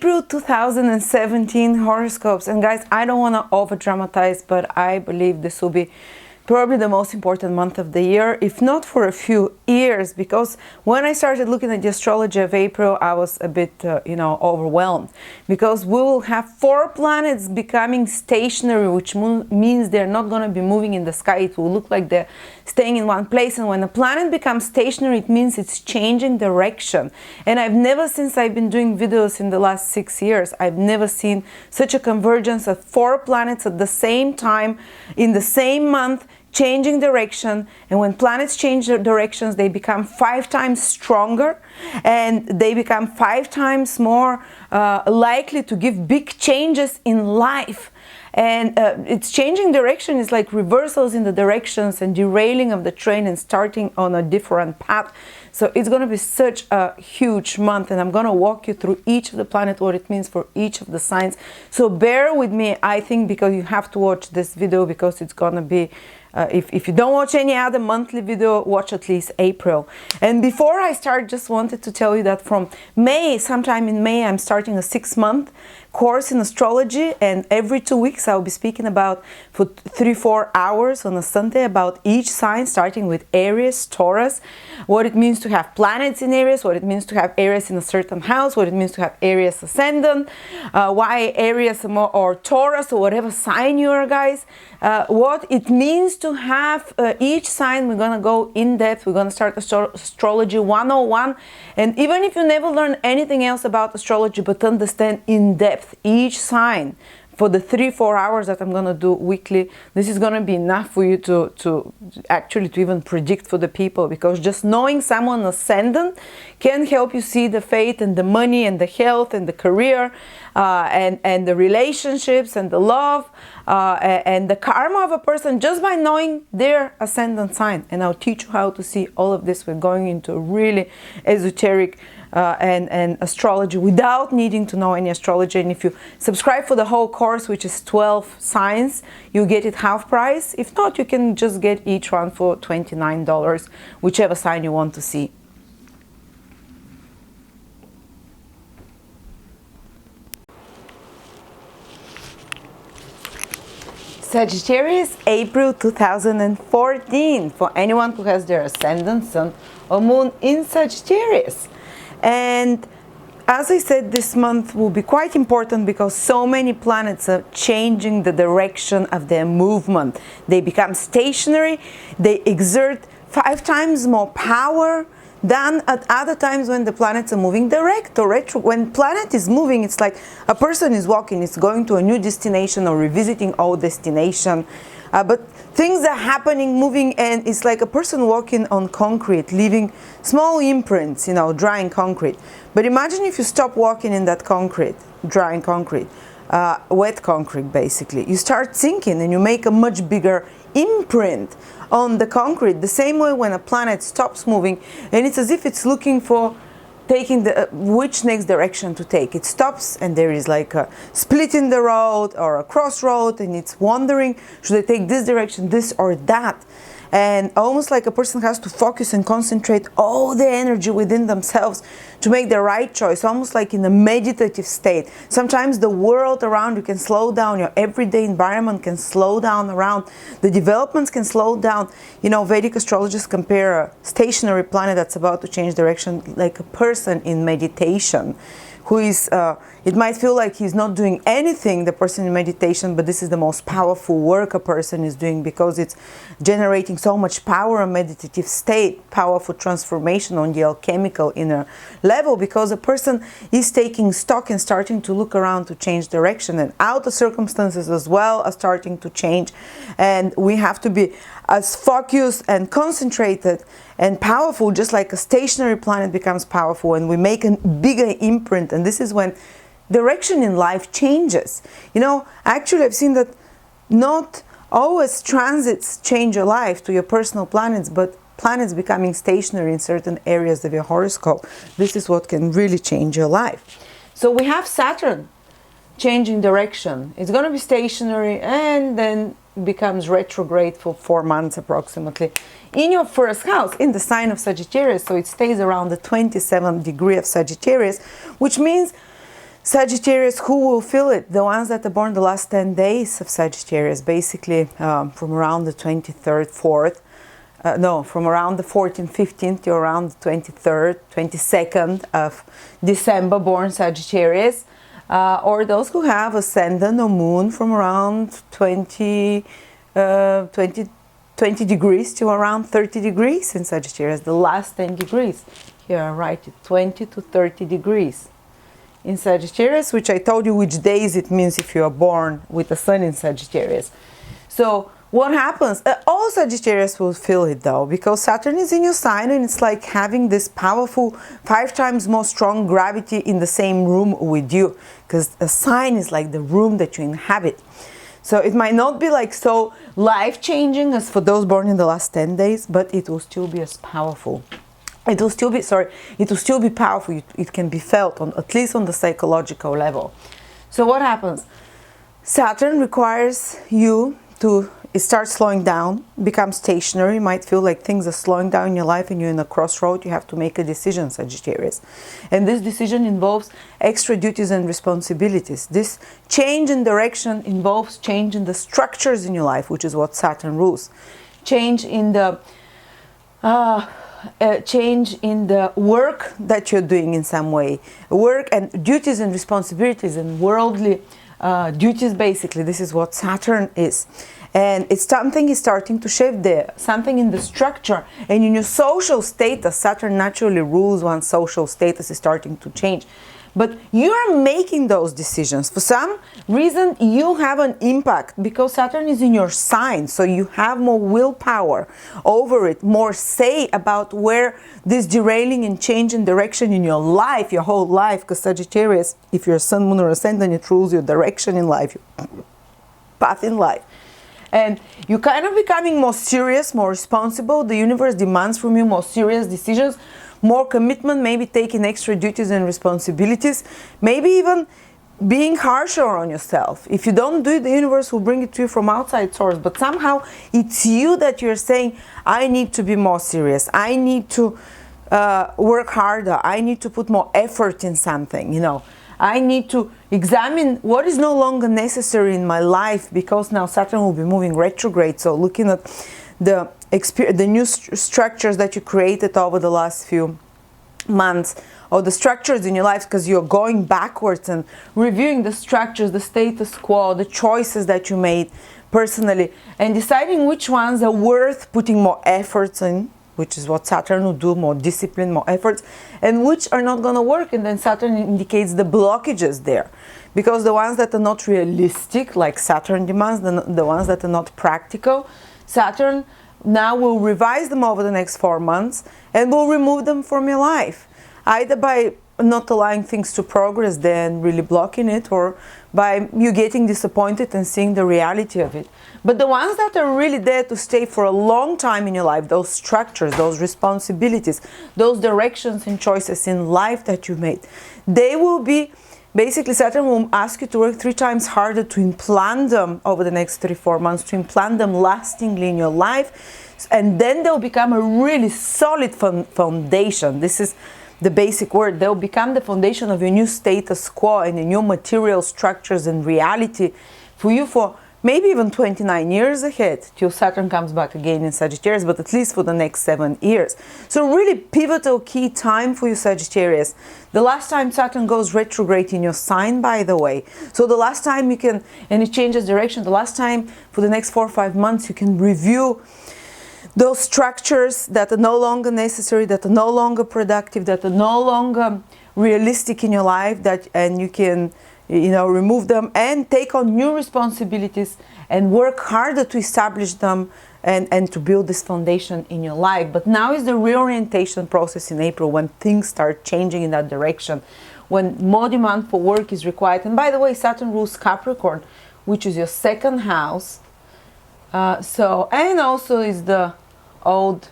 April 2017 horoscopes. And guys, I don't want to over dramatize, but I believe this will be probably the most important month of the year, if not for a few years, because when I started looking at the astrology of April, I was a bit, overwhelmed, because we will have 4 planets becoming stationary, which means they're not going to be moving in the sky. It will look like they're staying in one place. And when a planet becomes stationary, it means it's changing direction. And I've never, since I've been doing videos in the last 6 years, I've never seen such a convergence of 4 planets at the same time in the same month, changing direction. And when planets change their directions, they become 5 times stronger, and they become 5 times more likely to give big changes in life. And it's changing direction is like reversals in the directions and derailing of the train and starting on a different path. So it's going to be such a huge month, and I'm going to walk you through each of the planets, what it means for each of the signs. So bear with me, I think, because you have to watch this video, because it's going to be if you don't watch any other monthly video, watch at least April. And before I start, just wanted to tell you that from May, sometime in May, I'm starting a 6-month course in astrology, and every 2 weeks I'll be speaking about for 3-4 hours on a Sunday about each sign, starting with Aries, Taurus, what it means to have planets in Aries, what it means to have Aries in a certain house, what it means to have Aries ascendant, why Aries or Taurus or whatever sign you are, guys, what it means to have each sign. We're going to go in depth. We're going to start astrology 101. And even if you never learn anything else about astrology, but understand in depth each sign for the 3-4 hours that I'm going to do weekly, this is going to be enough for you to actually even predict for the people, because just knowing someone ascendant can help you see the fate and the money and the health and the career and the relationships and the love and the karma of a person just by knowing their ascendant sign. And I'll teach you how to see all of this. We're going into a really esoteric and astrology without needing to know any astrology. And if you subscribe for the whole course, which is 12 signs, you get it half price. If not, you can just get each one for $29, whichever sign you want to see. Sagittarius April 2014, for anyone who has their ascendant, sun or moon in Sagittarius. And as I said, this month will be quite important because so many planets are changing the direction of their movement. They become stationary, they exert 5 times more power than at other times when the planets are moving direct or retro. When planet is moving, it's like a person is walking, it's going to a new destination or revisiting old destination. But things are happening, moving, and it's like a person walking on concrete, leaving small imprints, drying concrete. But imagine if you stop walking in that concrete, drying concrete, wet concrete basically. You start sinking and you make a much bigger imprint on the concrete. The same way when a planet stops moving, and it's as if it's looking for taking which next direction to take. It stops and there is like a split in the road or a crossroad, and it's wondering, should I take this direction, this or that? And almost like a person has to focus and concentrate all the energy within themselves to make the right choice, almost like in a meditative state. Sometimes the world around you can slow down, your everyday environment can slow down around, the developments can slow down. Vedic astrologers compare a stationary planet that's about to change direction like a person in meditation, who is, it might feel like he's not doing anything, the person in meditation, but this is the most powerful work a person is doing, because it's generating so much power, a meditative state, powerful transformation on the alchemical inner level, because a person is taking stock and starting to look around to change direction, and outer circumstances as well are starting to change. And we have to be as focused and concentrated and powerful, just like a stationary planet becomes powerful, and we make a bigger imprint. And this is when direction in life changes. Actually, I've seen that not always transits change your life to your personal planets, but planets becoming stationary in certain areas of your horoscope. This is what can really change your life. So we have Saturn changing direction. It's going to be stationary and then becomes retrograde for 4 months approximately in your first house, in the sign of Sagittarius. So it stays around the 27th degree of Sagittarius, which means Sagittarius, who will feel it? The ones that are born the last 10 days of Sagittarius, basically from around the 23rd, 4th, from around the 14th, 15th to around the 23rd, 22nd of December born Sagittarius, or those who have ascendant or moon from around 20 degrees to around 30 degrees in Sagittarius, the last 10 degrees. Here I write it, 20 to 30 degrees in Sagittarius, which I told you which days it means if you are born with the sun in Sagittarius. So what happens? All Sagittarius will feel it though, because Saturn is in your sign and it's like having this powerful 5 times more strong gravity in the same room with you, because a sign is like the room that you inhabit. So it might not be like so life-changing as for those born in the last 10 days, but it will still be as powerful. It will still be powerful. It can be felt on, at least on the psychological level. So what happens? Saturn requires you to start slowing down, become stationary. You might feel like things are slowing down in your life and you're in a crossroad. You have to make a decision, Sagittarius. And this decision involves extra duties and responsibilities. This change in direction involves change in the structures in your life, which is what Saturn rules. Change in the work that you're doing in some way. Work and duties and responsibilities and worldly duties, basically. This is what Saturn is. And it's something is starting to shift there, something in the structure and in your social status. Saturn naturally rules when social status is starting to change. But you are making those decisions. For some reason, you have an impact because Saturn is in your sign. So you have more willpower over it, more say about where this derailing and change in direction in your life, your whole life. Because Sagittarius, if you're Sun, Moon, or Ascendant, it rules your direction in life, your path in life. And you're kind of becoming more serious, more responsible. The universe demands from you more serious decisions, more commitment, maybe taking extra duties and responsibilities, maybe even being harsher on yourself. If you don't do it, the universe will bring it to you from outside source. But somehow it's you that you're saying, I need to be more serious. I need to work harder. I need to put more effort in something, you know. I need to examine what is no longer necessary in my life, because now Saturn will be moving retrograde. So looking at the new structures that you created over the last few months, or the structures in your life, because you're going backwards and reviewing the structures, the status quo, the choices that you made personally, and deciding which ones are worth putting more efforts in, which is what Saturn will do, more discipline, more efforts, and which are not going to work. And then Saturn indicates the blockages there, because the ones that are not realistic, like Saturn demands, the ones that are not practical, Saturn now will revise them over the next 4 months and will remove them from your life, either by not allowing things to progress then really blocking it, or by you getting disappointed and seeing the reality of it. But the ones that are really there to stay for a long time in your life, those structures, those responsibilities, those directions and choices in life that you made, they will be, basically Saturn will ask you to work 3 times harder to implant them over the next 3-4 months, to implant them lastingly in your life, and then they'll become a really solid foundation. This is the basic word. They'll become the foundation of your new status quo and your new material structures and reality for you for maybe even 29 years ahead, till Saturn comes back again in Sagittarius, but at least for the next 7 years. So really pivotal key time for you, Sagittarius. The last time Saturn goes retrograde in your sign, by the way. So the last time you can, and it changes direction, the last time for the next 4 or 5 months you can review those structures that are no longer necessary, that are no longer productive, that are no longer realistic in your life, and you can, you know, remove them and take on new responsibilities and work harder to establish them and to build this foundation in your life. But now is the reorientation process in April, when things start changing in that direction, when more demand for work is required. And by the way, Saturn rules Capricorn, which is your 2nd house. And also is the old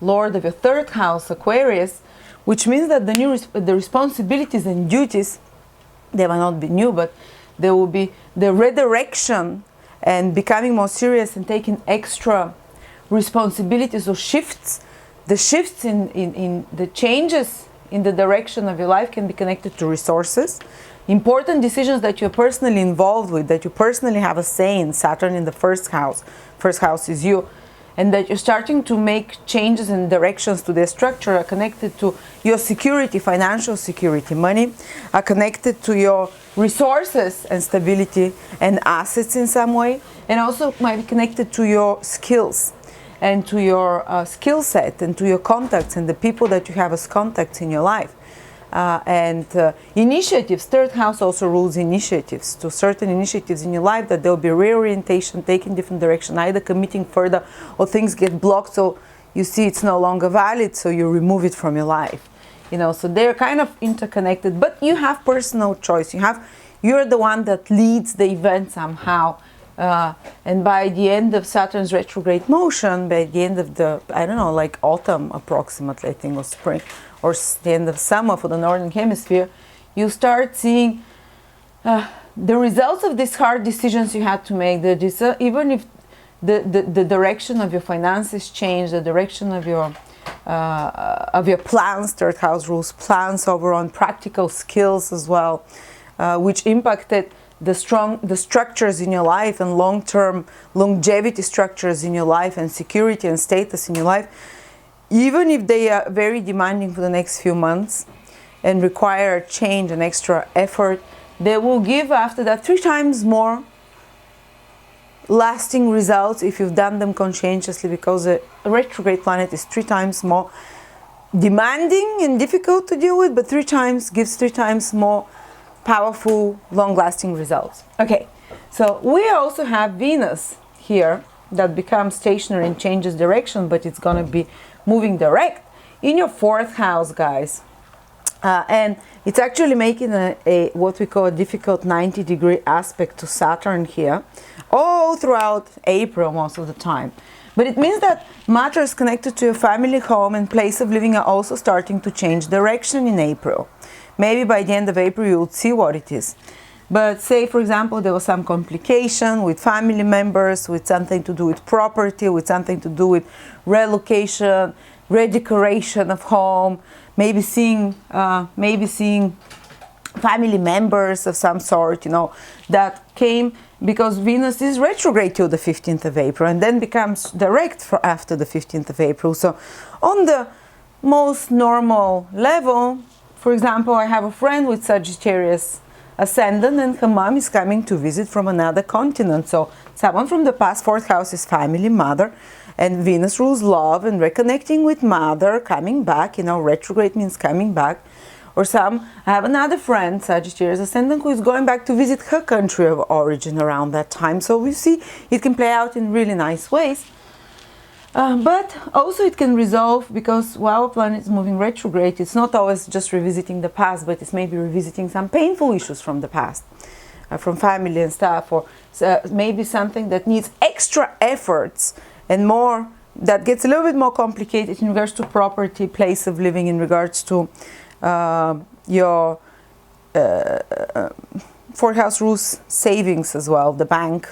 lord of your 3rd house, Aquarius, which means that the responsibilities and duties, they will not be new, but there will be the redirection and becoming more serious and taking extra responsibilities or shifts. The shifts in the changes in the direction of your life can be connected to resources, important decisions that you're personally involved with, that you personally have a say in. Saturn in the first house. First house is you. And that you're starting to make changes and directions to their structure are connected to your security, financial security, money, are connected to your resources and stability and assets in some way, and also might be connected to your skills and to your skill set and to your contacts and the people that you have as contacts in your life. Initiatives. Third house also rules initiatives, to certain initiatives in your life, that there will be reorientation, taking different direction, either committing further or things get blocked, so you see it's no longer valid, so you remove it from your life. So they're kind of interconnected, but you have personal choice. You're the one that leads the event somehow. And by the end of Saturn's retrograde motion, by the end of the, I don't know, like autumn approximately, I think, or spring, or the end of summer for the northern hemisphere, you start seeing the results of these hard decisions you had to make. Even if the direction of your finances change, the direction of your plans, third house rules plans over on practical skills as well, which impacted the structures in your life and long-term longevity structures in your life and security and status in your life. Even if they are very demanding for the next few months and require change and extra effort, they will give after that 3 times more lasting results if you've done them conscientiously, because a retrograde planet is 3 times more demanding and difficult to deal with, but gives 3 times more powerful, long-lasting results. Okay, so we also have Venus here that becomes stationary and changes direction, but it's going to be moving direct in your 4th house, guys. And it's actually making a what we call a difficult 90-degree aspect to Saturn here, all throughout April most of the time. But it means that matters connected to your family, home, and place of living are also starting to change direction in April. Maybe by the end of April you'll see what it is. But say, for example, there was some complication with family members, with something to do with property, with something to do with relocation, redecoration of home, maybe seeing family members of some sort, that came because Venus is retrograde till the 15th of April and then becomes direct for after the 15th of April. So on the most normal level, for example, I have a friend with Sagittarius ascendant and her mom is coming to visit from another continent. So someone from the past, 4th house is family, mother, and Venus rules love and reconnecting with mother, coming back, retrograde means coming back. Or I have another friend, Sagittarius ascendant, who is going back to visit her country of origin around that time. So we see it can play out in really nice ways. But also it can resolve, because while a planet is moving retrograde, it's not always just revisiting the past, but it's maybe revisiting some painful issues from the past, from family and stuff, or maybe something that needs extra efforts and more, that gets a little bit more complicated in regards to property, place of living, in regards to your 4th house rules savings as well, the bank,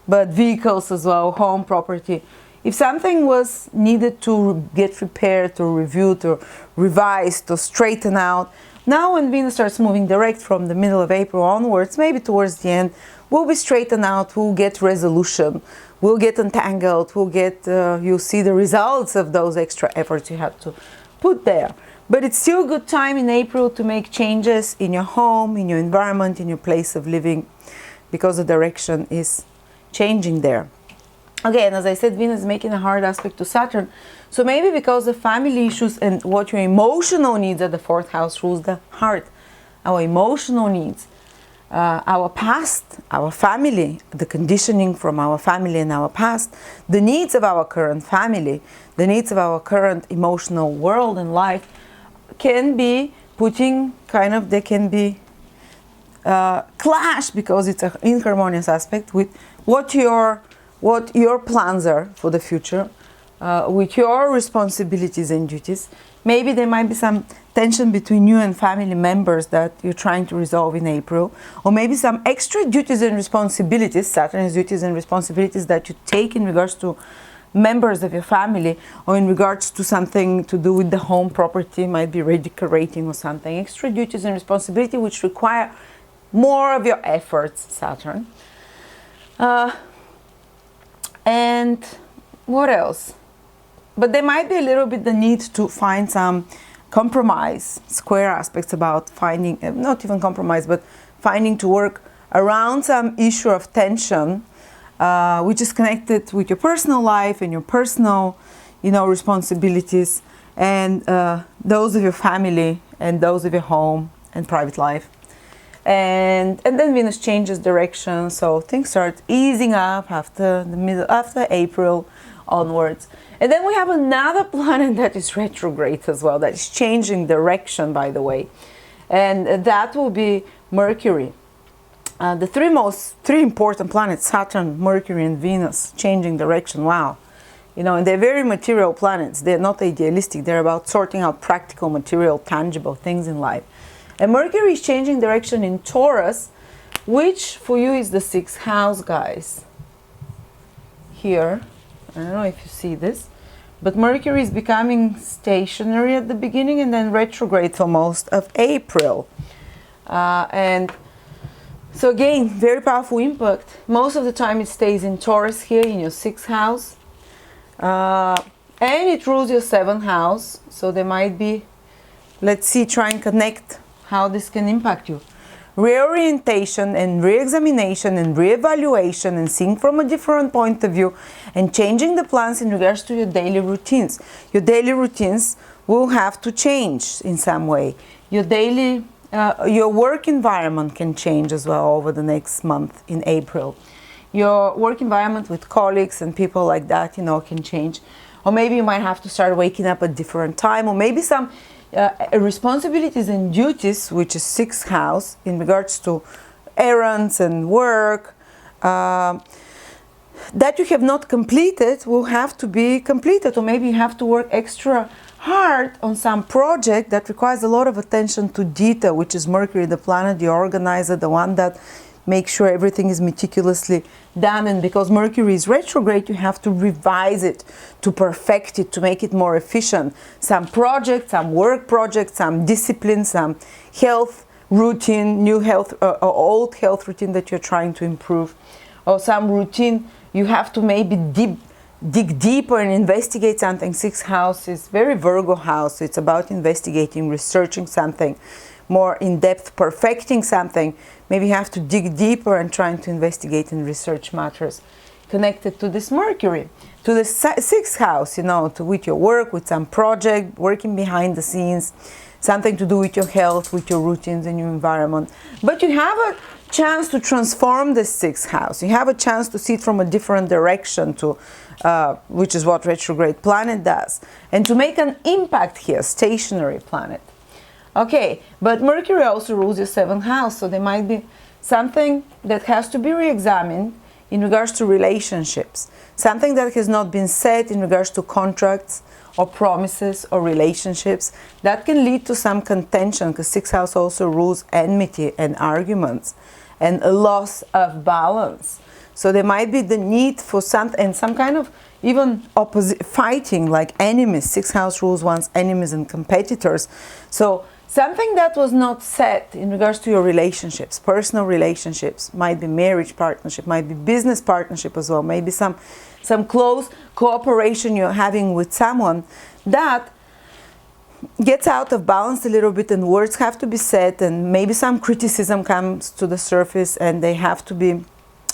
but vehicles as well, home, property. If something was needed to get repaired or reviewed or revised or straightened out, now when Venus starts moving direct from the middle of April onwards, maybe towards the end, will be straightened out, we'll get resolution, we'll get untangled, you'll see the results of those extra efforts you have to put there. But it's still a good time in April to make changes in your home, in your environment, in your place of living, because the direction is changing there. Again, as I said, Venus is making a hard aspect to Saturn. So maybe because of family issues and what your emotional needs at the 4th house rules the heart, our emotional needs, our past, our family, the conditioning from our family and our past, the needs of our current family, the needs of our current emotional world and life can be they can be clash, because it's an inharmonious aspect with what your plans are for the future, with your responsibilities and duties. Maybe there might be some tension between you and family members that you're trying to resolve in April, or maybe some extra duties and responsibilities, Saturn's duties and responsibilities, that you take in regards to members of your family, or in regards to something to do with the home property, might be redecorating or something. Extra duties and responsibility which require more of your efforts, Saturn. And what else? But there might be a little bit the need to find some compromise, square aspects about finding, not even compromise, but finding to work around some issue of tension, which is connected with your personal life and your personal, responsibilities, and those of your family and those of your home and private life. And then Venus changes direction, so things start easing up after April onwards. And then we have another planet that is retrograde as well, that is changing direction, by the way, and that will be Mercury. The three important planets, Saturn, Mercury, and Venus, changing direction. Wow. And they're very material planets. They're not idealistic. They're about sorting out practical, material, tangible things in life. And Mercury is changing direction in Taurus, which for you is the 6th house, guys. Here, I don't know if you see this, but Mercury is becoming stationary at the beginning and then retrograde for most of April. And so again, very powerful impact. Most of the time it stays in Taurus here in your 6th house. And it rules your 7th house. So there might be, let's see, try and connect how this can impact you. Reorientation and re-examination and re-evaluation and seeing from a different point of view and changing the plans in regards to your daily routines. Your daily routines will have to change in some way. Your work environment can change as well over the next month in April. Your work environment with colleagues and people like that, can change. Or maybe you might have to start waking up at a different time, or maybe some responsibilities and duties, which is 6th house, in regards to errands and work, that you have not completed will have to be completed, or maybe you have to work extra hard on some project that requires a lot of attention to detail, which is Mercury, the planet, the organizer, the one that makes sure everything is meticulously done. And because Mercury is retrograde, you have to revise it, to perfect it, to make it more efficient. Some project, some work project, some discipline, some health routine, new health or old health routine that you're trying to improve, or some routine you have to maybe dig deeper and investigate something. 6th house is very Virgo house. So it's about investigating, researching something more in depth, perfecting something. Maybe you have to dig deeper and trying to investigate and research matters connected to this Mercury, to the 6th house, with your work, with some project, working behind the scenes, something to do with your health, with your routines and your environment. But you have a chance to transform the 6th house. You have a chance to see it from a different direction, which is what retrograde planet does, and to make an impact here, stationary planet. Okay, but Mercury also rules your 7th house, so there might be something that has to be re-examined in regards to relationships, something that has not been said in regards to contracts or promises or relationships. That can lead to some contention, because 6th house also rules enmity and arguments and a loss of balance. So there might be the need for some kind of even opposite fighting, like enemies. 6th house rules one's enemies and competitors. So something that was not said in regards to your relationships, personal relationships, might be marriage partnership, might be business partnership as well, maybe some close cooperation you're having with someone that gets out of balance a little bit, and words have to be said, and maybe some criticism comes to the surface, and they have to be,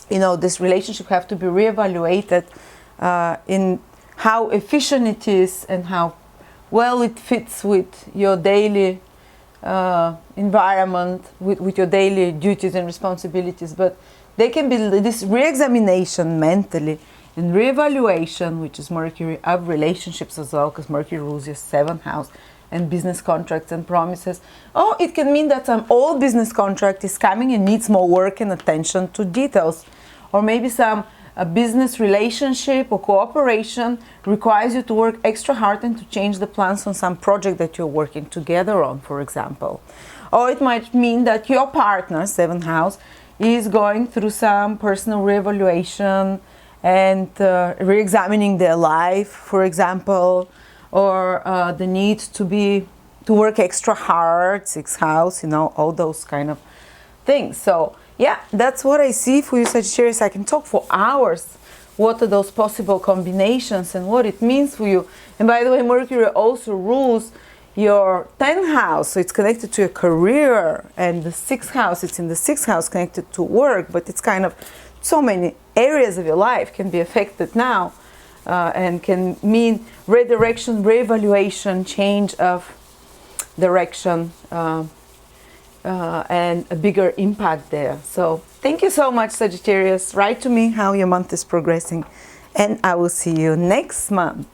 this relationship have to be reevaluated in how efficient it is and how well it fits with your daily environment, with your daily duties and responsibilities. But they can be this re-examination mentally and re-evaluation, which is Mercury, of relationships as well, because Mercury rules your 7th house, and business contracts and promises. Oh, it can mean that some old business contract is coming and needs more work and attention to details. Or maybe a business relationship or cooperation requires you to work extra hard and to change the plans on some project that you're working together on, for example. Or it might mean that your partner, 7th house, is going through some personal reevaluation and re-examining their life, for example, or the need to work extra hard, sixth house, you know, all those kind of things. So yeah, that's what I see for you, Sagittarius. I can talk for hours. What are those possible combinations and what it means for you? And by the way, Mercury also rules your 10th house, so it's connected to your career, and the 6th house, it's in the 6th house connected to work, but it's kind of so many areas of your life can be affected now, and can mean redirection, reevaluation, change of direction, and a bigger impact there. So thank you so much, Sagittarius. Write to me how your month is progressing, and I will see you next month.